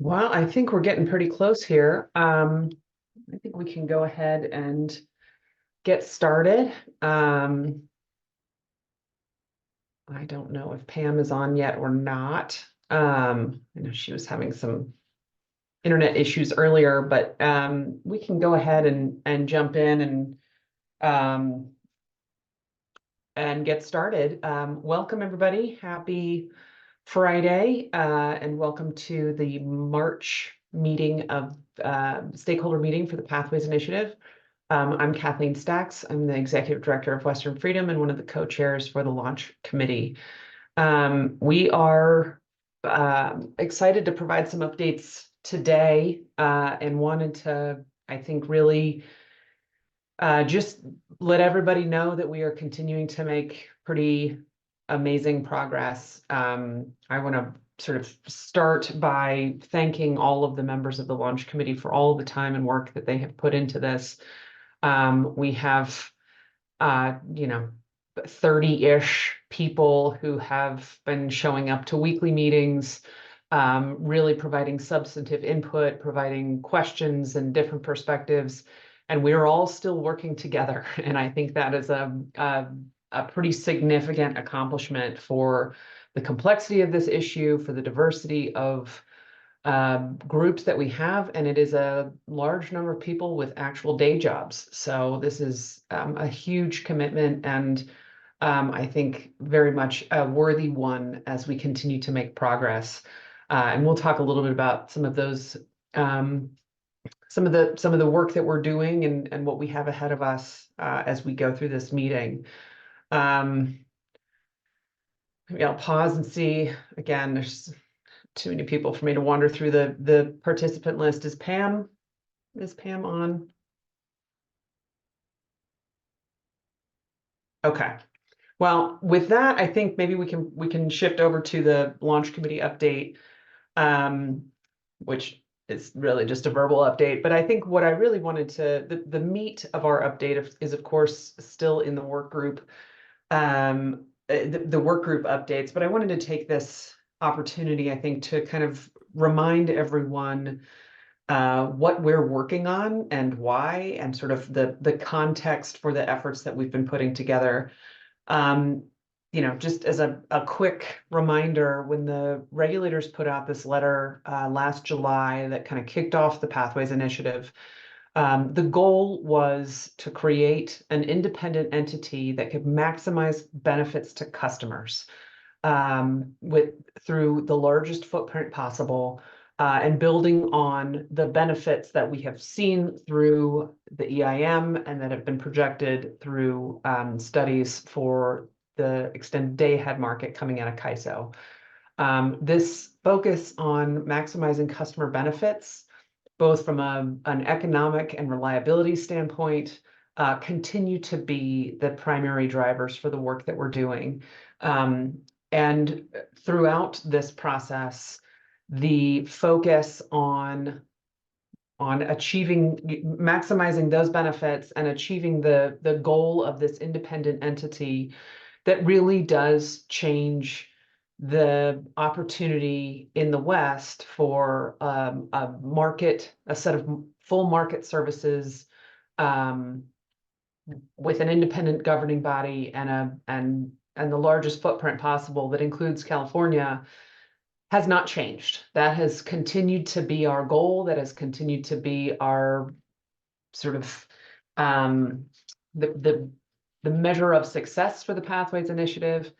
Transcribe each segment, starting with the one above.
Well, I think we're getting pretty close here. I think we can go ahead and get started. I don't know if Pam is on yet or not. I know she was having some internet issues earlier, but we can go ahead and jump in um, and get started. Welcome, everybody. Happy Friday, and welcome to the March meeting of stakeholder meeting for the Pathways Initiative. I'm Kathleen Stacks. I'm the Executive Director of Western Freedom and one of the co-chairs for the launch committee. We are excited to provide some updates today and wanted to, I think, really just let everybody know that we are continuing to make pretty amazing progress. I want to sort of start by thanking all of the members of the launch committee for all the time and work that they have put into this. We have, 30-ish people who have been showing up to weekly meetings, really providing substantive input, providing questions and different perspectives. And we're all still working together. And I think that is a pretty significant accomplishment for the complexity of this issue, for the diversity of groups that we have, and it is a large number of people with actual day jobs. So this is a huge commitment, and I think very much a worthy one as we continue to make progress. And we'll talk a little bit about some of those, some of the work that we're doing and what we have ahead of us as we go through this meeting. Maybe I'll pause and see. Again, there's too many people for me to wander through the participant list. Is Pam on? Okay. Well, with that, I think maybe we can shift over to the launch committee update, which is really just a verbal update. But I think what I really wanted to the meat of our update is of course still in the work group, the work group updates. But I wanted to take this opportunity, I think, to kind of remind everyone what we're working on and why, and sort of the context for the efforts that we've been putting together. Just as a quick reminder, when the regulators put out this letter last July that kind of kicked off the Pathways Initiative, the goal was to create an independent entity that could maximize benefits to customers through the largest footprint possible, and building on the benefits that we have seen through the EIM and that have been projected through studies for the extended day ahead market coming out of CAISO. This focus on maximizing customer benefits, both from an economic and reliability standpoint, continue to be the primary drivers for the work that we're doing. And throughout this process, the focus on maximizing those benefits and achieving the goal of this independent entity that really does change the opportunity in the West for a set of full market services with an independent governing body and the largest footprint possible that includes California, has not changed. That has continued to be our goal. That has continued to be our sort of the measure of success for the Pathways Initiative.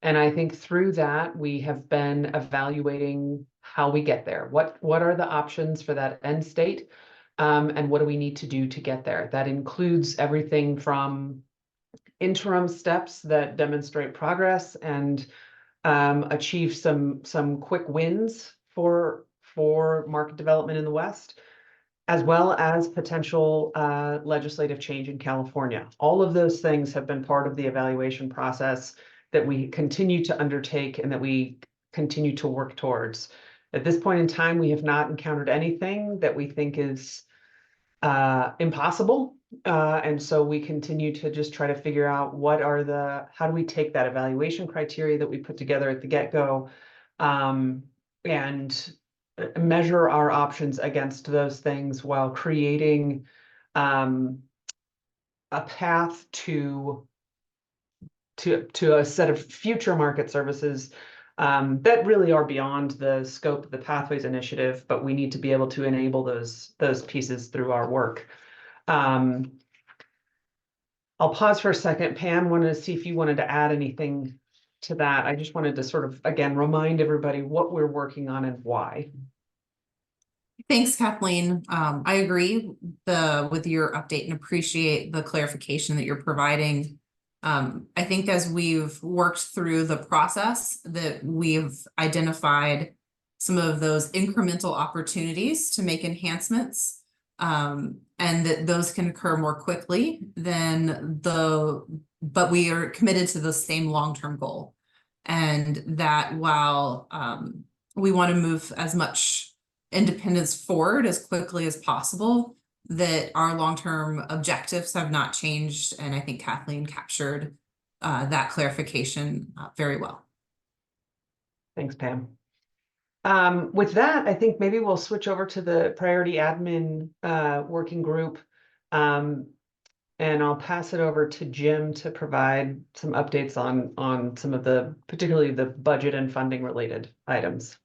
And I think through that, we have been evaluating how we get there. What are the options for that end state? And what do we need to do to get there? That includes everything from interim steps that demonstrate progress and achieve some quick wins for market development in the West, as well as potential legislative change in California. All of those things have been part of the evaluation process that we continue to undertake and that we continue to work towards. At this point in time, we have not encountered anything that we think is impossible. And so we continue to just try to figure out how do we take that evaluation criteria that we put together at the get-go, and measure our options against those things while creating a path to a set of future market services that really are beyond the scope of the Pathways Initiative, but we need to be able to enable those pieces through our work. I'll pause for a second. Pam, wanted to see if you wanted to add anything to that. I just wanted to sort of, again, remind everybody what we're working on and why. Thanks, Kathleen. I agree with your update and appreciate the clarification that you're providing. I think as we've worked through the process, that we've identified some of those incremental opportunities to make enhancements, and that those can occur more quickly than but we are committed to the same long-term goal. And that while we want to move as much independence forward as quickly as possible, that our long-term objectives have not changed. And I think Kathleen captured that clarification very well. Thanks, Pam. With that, I think maybe we'll switch over to the priority admin working group. And I'll pass it over to Jim to provide some updates on some of particularly the budget and funding related items.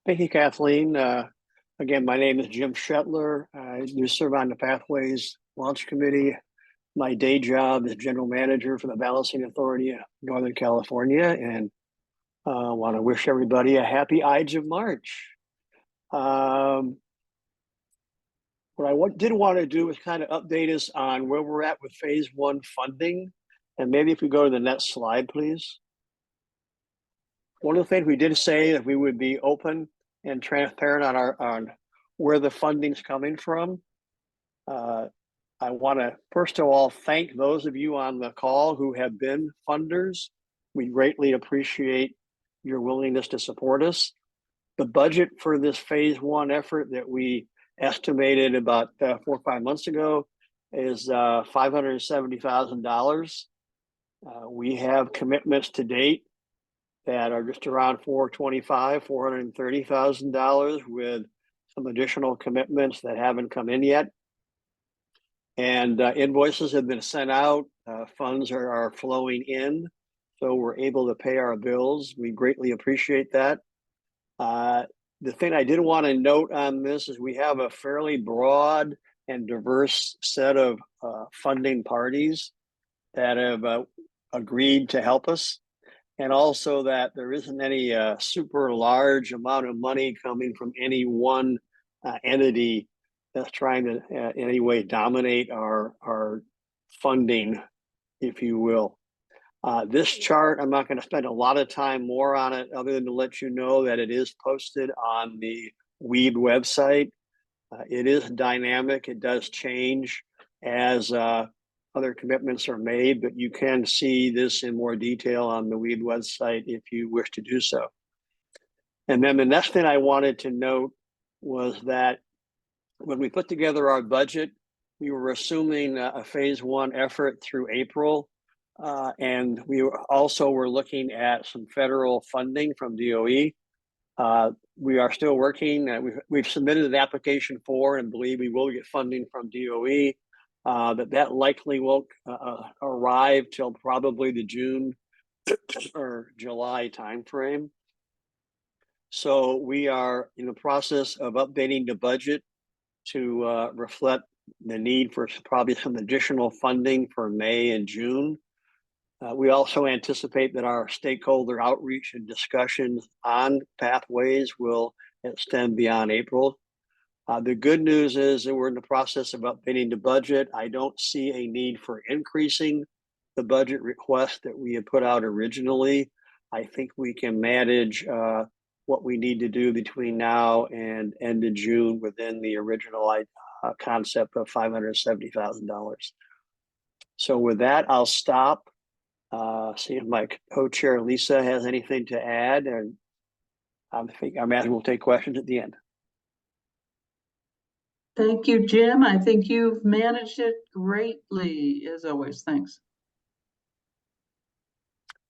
Thank you, Kathleen. Again, my name is Jim Shetler. I do serve on the Pathways Launch Committee. My day job is General Manager for the Balancing Authority of Northern California, and want to wish everybody a happy Ides of March. What I did want to do is kind of update us on where we're at with Phase 1 funding. And maybe if we go to the next slide, please. One of the things we did say that we would be open and transparent on where the funding's coming from. I want to first of all thank those of you on the call who have been funders. We greatly appreciate your willingness to support us. The budget for this Phase 1 effort that we estimated about 4 or 5 months ago is $570,000. We have commitments to date that are just around $430,000 with some additional commitments that haven't come in yet. And invoices have been sent out, funds are flowing in, so we're able to pay our bills. We greatly appreciate that. The thing I did want to note on this is we have a fairly broad and diverse set of funding parties that have agreed to help us. And also that there isn't any super large amount of money coming from any one entity that's trying to in any way dominate our funding, if you will. This chart, I'm not going to spend a lot of time more on it other than to let you know that it is posted on the WEED website. It is dynamic. It does change as other commitments are made, but you can see this in more detail on the WEED website if you wish to do so. And then the next thing I wanted to note was that when we put together our budget, we were assuming a Phase 1 effort through April. And we also were looking at some federal funding from DOE. We are still working. We've submitted an application for and believe we will get funding from DOE. That likely won't arrive till probably the June or July timeframe. So we are in the process of updating the budget to reflect the need for probably some additional funding for May and June. We also anticipate that our stakeholder outreach and discussions on pathways will extend beyond April. The good news is that we're in the process of updating the budget. I don't see a need for increasing the budget request that we had put out originally. I think we can manage what we need to do between now and end of June within the original concept of $570,000. So with that, I'll stop. See if my co-chair Lisa has anything to add, and I imagine we'll take questions at the end. Thank you, Jim. I think you've managed it greatly, as always. Thanks.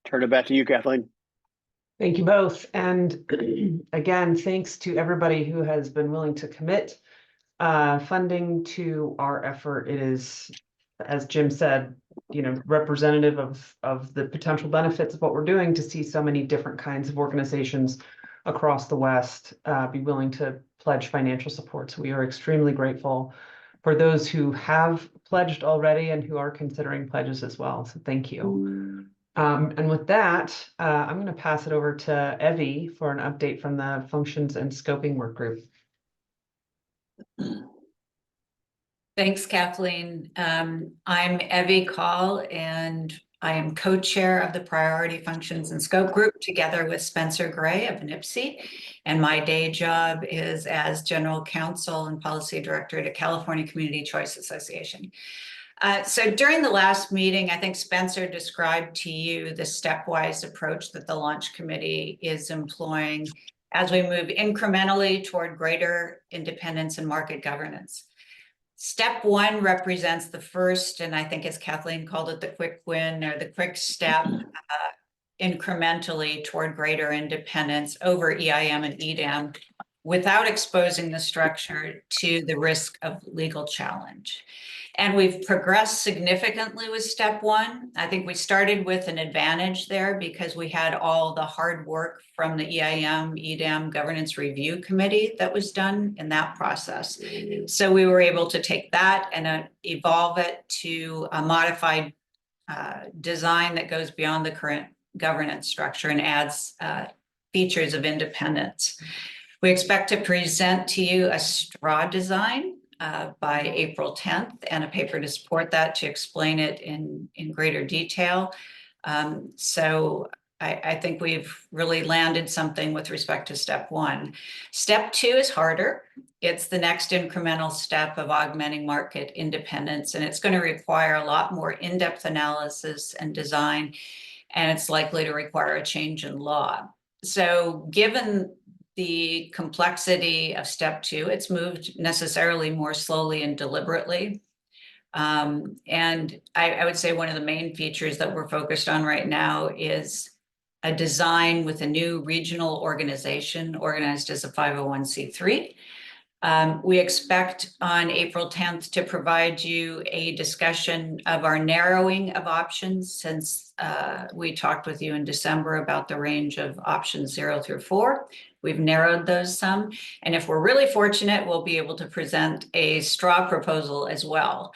Turn it back to you, Kathleen. Thank you both. And again, thanks to everybody who has been willing to commit funding to our effort. It is, as Jim said, representative of the potential benefits of what we're doing to see so many different kinds of organizations across the West be willing to pledge financial support. So we are extremely grateful for those who have pledged already and who are considering pledges as well. So thank you. And with that, I'm going to pass it over to Evie for an update from the Functions and Scoping Work Group. Thanks, Kathleen. I'm Evie Call, and I am co-chair of the Priority Functions and Scope Group together with Spencer Gray of NIPSI. And my day job is as General Counsel and Policy Director at California Community Choice Association. So during the last meeting, I think Spencer described to you the stepwise approach that the launch committee is employing as we move incrementally toward greater independence and market governance. Step one represents the first, and I think as Kathleen called it, the quick win or the quick step incrementally toward greater independence over EIM and EDAM without exposing the structure to the risk of legal challenge. And we've progressed significantly with step one. I think we started with an advantage there because we had all the hard work from the EIM, EDAM Governance Review Committee that was done in that process. So we were able to take that and evolve it to a modified design that goes beyond the current governance structure and adds features of independence. We expect to present to you a straw design by April 10th and a paper to support that to explain it in greater detail. So I think we've really landed something with respect to step one. Step two is harder. It's the next incremental step of augmenting market independence, and it's going to require a lot more in-depth analysis and design, and it's likely to require a change in law. So given the complexity of step two, it's moved necessarily more slowly and deliberately. And I would say one of the main features that we're focused on right now is a design with a new regional organization organized as a 501c3. We expect on April 10th to provide you a discussion of our narrowing of options since we talked with you in December about the range of options 0 through 4. We've narrowed those some. And if we're really fortunate, we'll be able to present a straw proposal as well.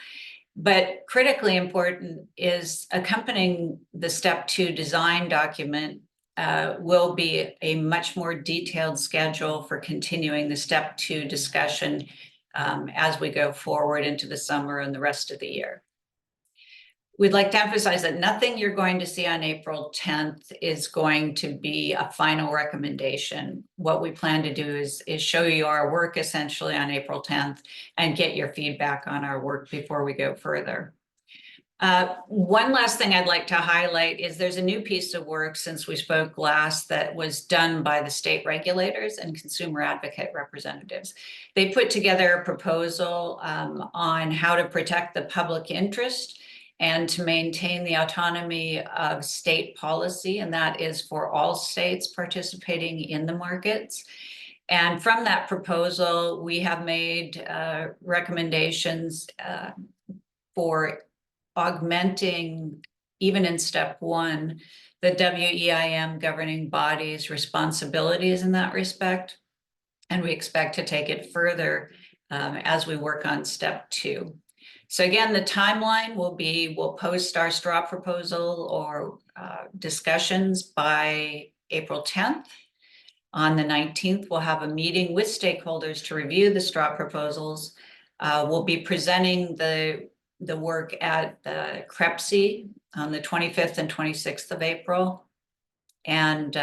But critically important is accompanying the step two design document will be a much more detailed schedule for continuing the step two discussion as we go forward into the summer and the rest of the year. We'd like to emphasize that nothing you're going to see on April 10th is going to be a final recommendation. What we plan to do is show you our work essentially on April 10th and get your feedback on our work before we go further. One last thing I'd like to highlight is there's a new piece of work since we spoke last that was done by the state regulators and consumer advocate representatives. They put together a proposal on how to protect the public interest and to maintain the autonomy of state policy, and that is for all states participating in the markets. And from that proposal, we have made recommendations for augmenting, even in step one, the WEIM governing body's responsibilities in that respect. And we expect to take it further as we work on step two. So again, the timeline will be, we'll post our straw proposal or discussions by April 10th. On the 19th, we'll have a meeting with stakeholders to review the straw proposals. We'll be presenting the work at the CREPC on the 25th and 26th of April. And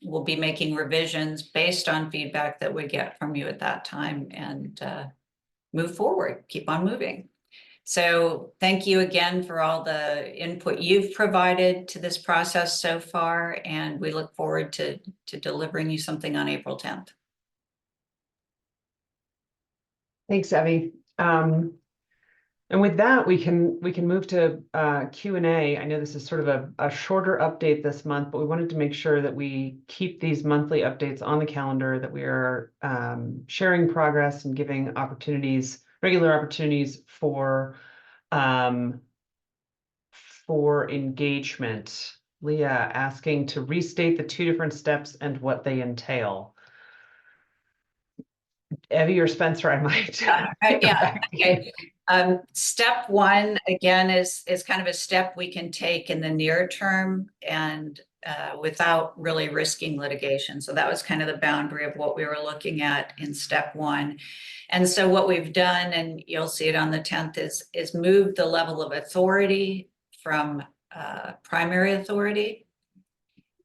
we'll be making revisions based on feedback that we get from you at that time and move forward, keep on moving. So thank you again for all the input you've provided to this process so far, and we look forward to delivering you something on April 10th. Thanks, Evie. And with that, we can move to Q&A. I know this is sort of a shorter update this month, but we wanted to make sure that we keep these monthly updates on the calendar, that we are sharing progress and giving opportunities, regular opportunities for engagement. Leah asking to restate the 2 different steps and what they entail. Evie or Spencer, I might. Yeah, okay. Step one, again, is kind of a step we can take in the near term and without really risking litigation. So that was kind of the boundary of what we were looking at in step one. And so what we've done, and you'll see it on the 10th, is move the level of authority from primary authority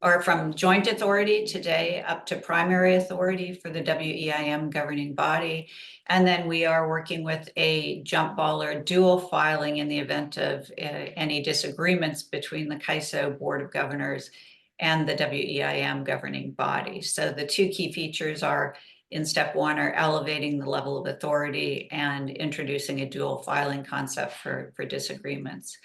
or from joint authority today up to primary authority for the WEIM governing body. And then we are working with a jump ball or dual filing in the event of any disagreements between the CAISO Board of Governors and the WEIM governing body. So the 2 key features are in step 1 are elevating the level of authority and introducing a dual filing concept for disagreements.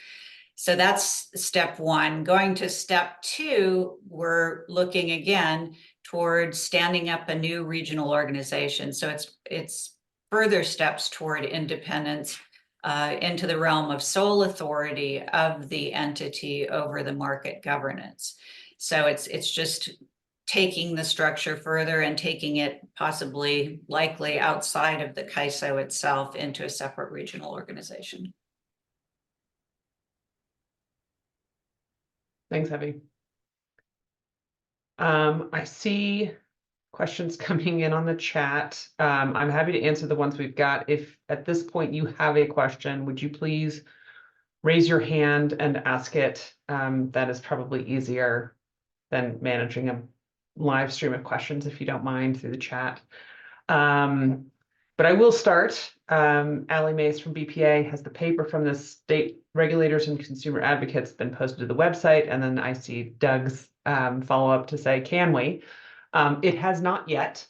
So that's step 1. Going to step 2, we're looking again towards standing up a new regional organization. So it's further steps toward independence into the realm of sole authority of the entity over the market governance. So it's just taking the structure further and taking it possibly likely outside of the CAISO itself into a separate regional organization. Thanks, Evie. I see questions coming in on the chat. I'm happy to answer the ones we've got. If at this point you have a question, would you please raise your hand and ask it? That is probably easier than managing a live stream of questions, if you don't mind, through the chat. But I will start. Allie Mays from BPA has the paper from the state regulators and consumer advocates been posted to the website. And then I see Doug's follow up to say, can we? It has not yet.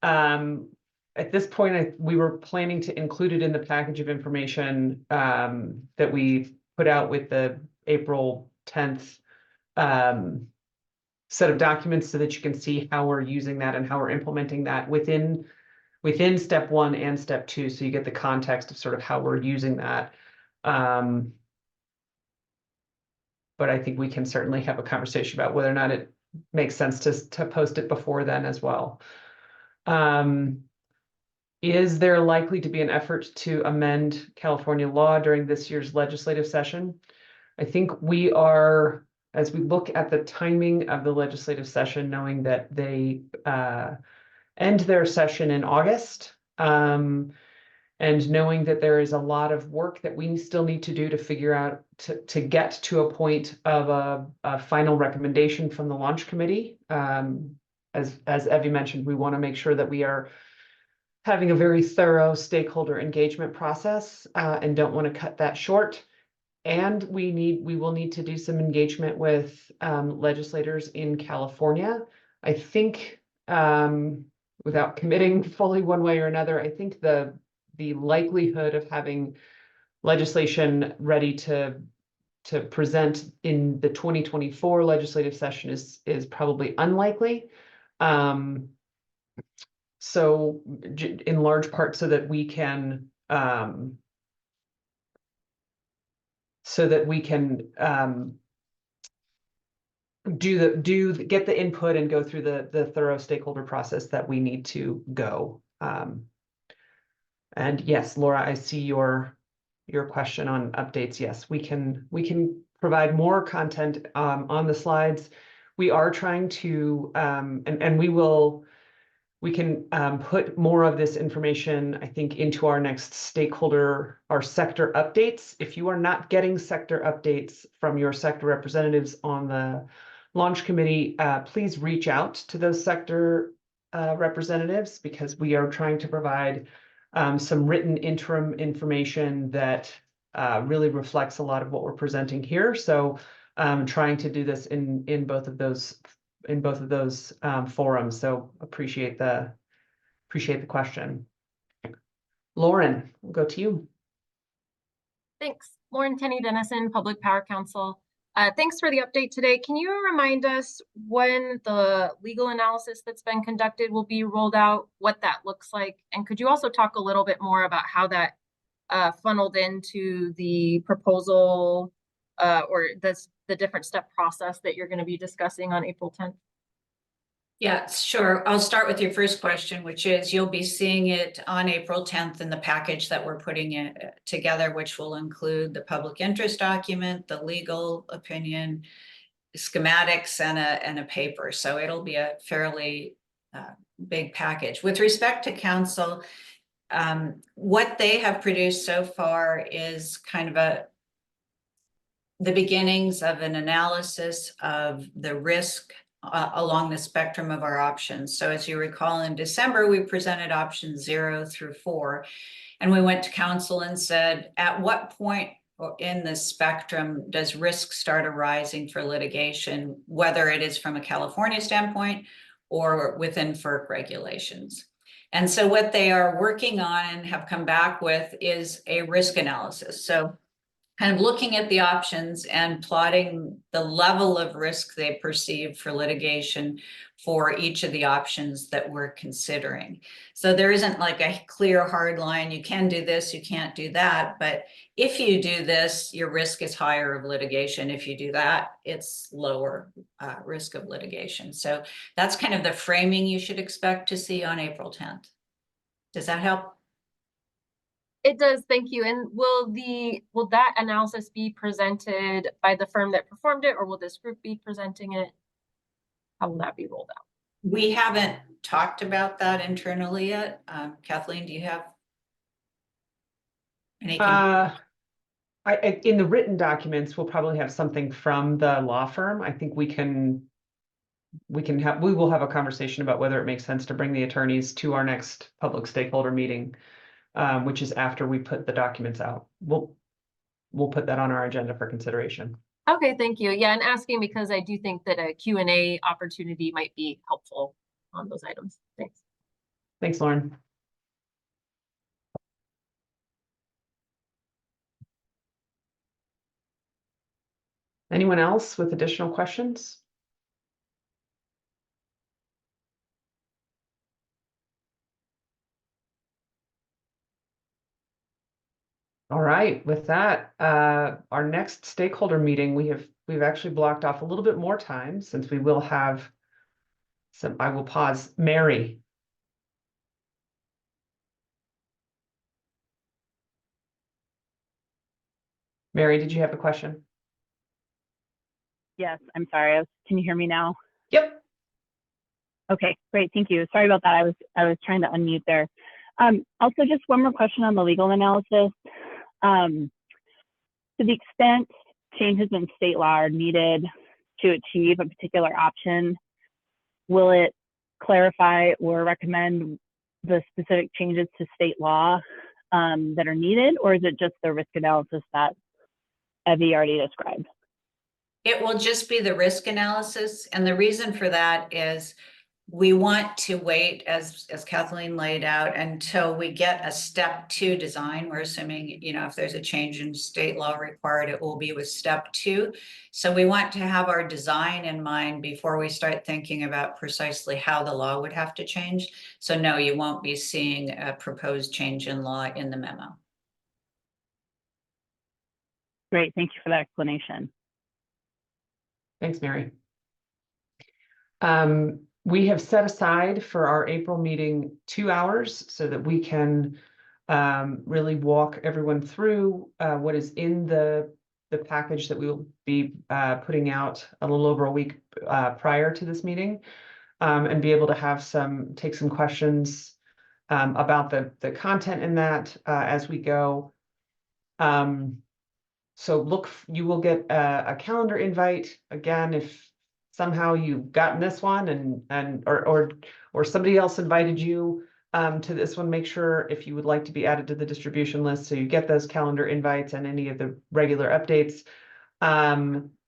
At this point, we were planning to include it in the package of information that we put out with the April 10th set of documents so that you can see how we're using that and how we're implementing that within step 1 and step 2, so you get the context of sort of how we're using that. But I think we can certainly have a conversation about whether or not it makes sense to post it before then as well. Is there likely to be an effort to amend California law during this year's legislative session? I think we are, as we look at the timing of the legislative session, knowing that they end their session in August, and knowing that there is a lot of work that we still need to do to figure out to get to a point of a final recommendation from the launch committee. As Evie mentioned, we want to make sure that we are having a very thorough stakeholder engagement process and don't want to cut that short. And we will need to do some engagement with legislators in California. I think, without committing fully one way or another, I think the likelihood of having legislation ready to present in the 2024 legislative session is probably unlikely. So in large part so that we can get the input and go through the thorough stakeholder process that we need to go. And yes, Laura, I see your question on updates. Yes, we can provide more content on the slides. We are trying to and we can put more of this information, I think, into our next sector updates. If you are not getting sector updates from your sector representatives on the launch committee, please reach out to those sector representatives, because we are trying to provide some written interim information that really reflects a lot of what we're presenting here. So trying to do this in both of those forums. So appreciate the question. Lauren, we'll go to you. Thanks. Lauren Kenny Dennison, Public Power Council. Thanks for the update today. Can you remind us when the legal analysis that's been conducted will be rolled out, what that looks like? And could you also talk a little bit more about how that funneled into the proposal or the different step process that you're going to be discussing on April 10th? Yeah, sure. I'll start with your first question, which is you'll be seeing it on April 10th in the package that we're putting it together, which will include the public interest document, the legal opinion, schematics, and a paper. So it'll be a fairly big package. With respect to council, what they have produced so far is kind of the beginnings of an analysis of the risk along the spectrum of our options. So as you recall, in December, we presented options 0 through 4, and we went to council and said, at what point in the spectrum does risk start arising for litigation, whether it is from a California standpoint or within FERC regulations? And so what they are working on and have come back with is a risk analysis. So kind of looking at the options and plotting the level of risk they perceive for litigation for each of the options that we're considering. So there isn't like a clear hard line, you can do this, you can't do that, but if you do this, your risk is higher of litigation. If you do that, it's lower risk of litigation. So that's kind of the framing you should expect to see on April 10th. Does that help? It does, thank you. And will that analysis be presented by the firm that performed it, or will this group be presenting it? How will that be rolled out? We haven't talked about that internally yet. Kathleen, do you have anything? In the written documents, we'll probably have something from the law firm. I think we will have a conversation about whether it makes sense to bring the attorneys to our next public stakeholder meeting, which is after we put the documents out. We'll put that on our agenda for consideration. Okay, thank you. Yeah, and asking because I do think that a Q&A opportunity might be helpful on those items. Thanks. Thanks, Lauren. Anyone else with additional questions? All right, with that, our next stakeholder meeting, we've actually blocked off a little bit more time since we will have some, I will pause. Mary. Mary, did you have a question? Yes, I'm sorry. Can you hear me now? Yep. Okay, great. Thank you. Sorry about that. I was trying to unmute there. Also, just one more question on the legal analysis. To the extent changes in state law are needed to achieve a particular option, will it clarify or recommend the specific changes to state law that are needed, or is it just the risk analysis that Evie already described? It will just be the risk analysis. And the reason for that is we want to wait, as Kathleen laid out, until we get a step 2 design. We're assuming, if there's a change in state law required, it will be with step 2. So we want to have our design in mind before we start thinking about precisely how the law would have to change. So no, you won't be seeing a proposed change in law in the memo. Great, thank you for that explanation. Thanks, Mary. We have set aside for our April meeting 2 hours so that we can really walk everyone through what is in the package that we will be putting out a little over a week prior to this meeting, and be able to have take some questions about the content in that as we go. So you will get a calendar invite again if somehow you've gotten this one or somebody else invited you to this one. Make sure if you would like to be added to the distribution list so you get those calendar invites and any of the regular updates.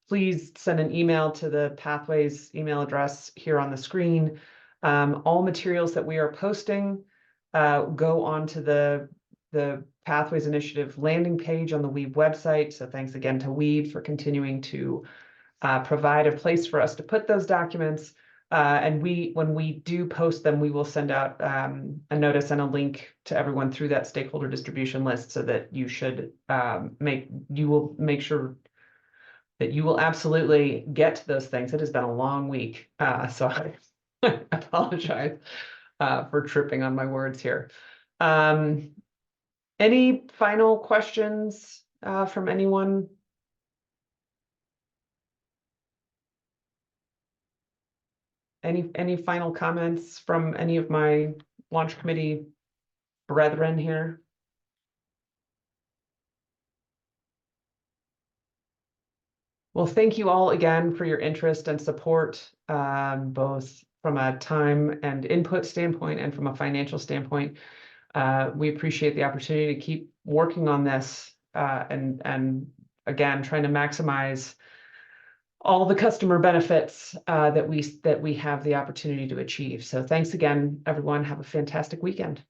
Please send an email to the Pathways email address here on the screen. All materials that we are posting go onto the the Pathways Initiative landing page on the Weave website. So thanks again to Weave for continuing to provide a place for us to put those documents. And when we do post them, we will send out a notice and a link to everyone through that stakeholder distribution list, so that you will make sure that you will absolutely get to those things. It has been a long week, so I apologize for tripping on my words here. Any final questions from anyone? Any final comments from any of my launch committee brethren here? Well, thank you all again for your interest and support, both from a time and input standpoint and from a financial standpoint. We appreciate the opportunity to keep working on this, and again, trying to maximize all the customer benefits that we have the opportunity to achieve. So thanks again, everyone. Have a fantastic weekend.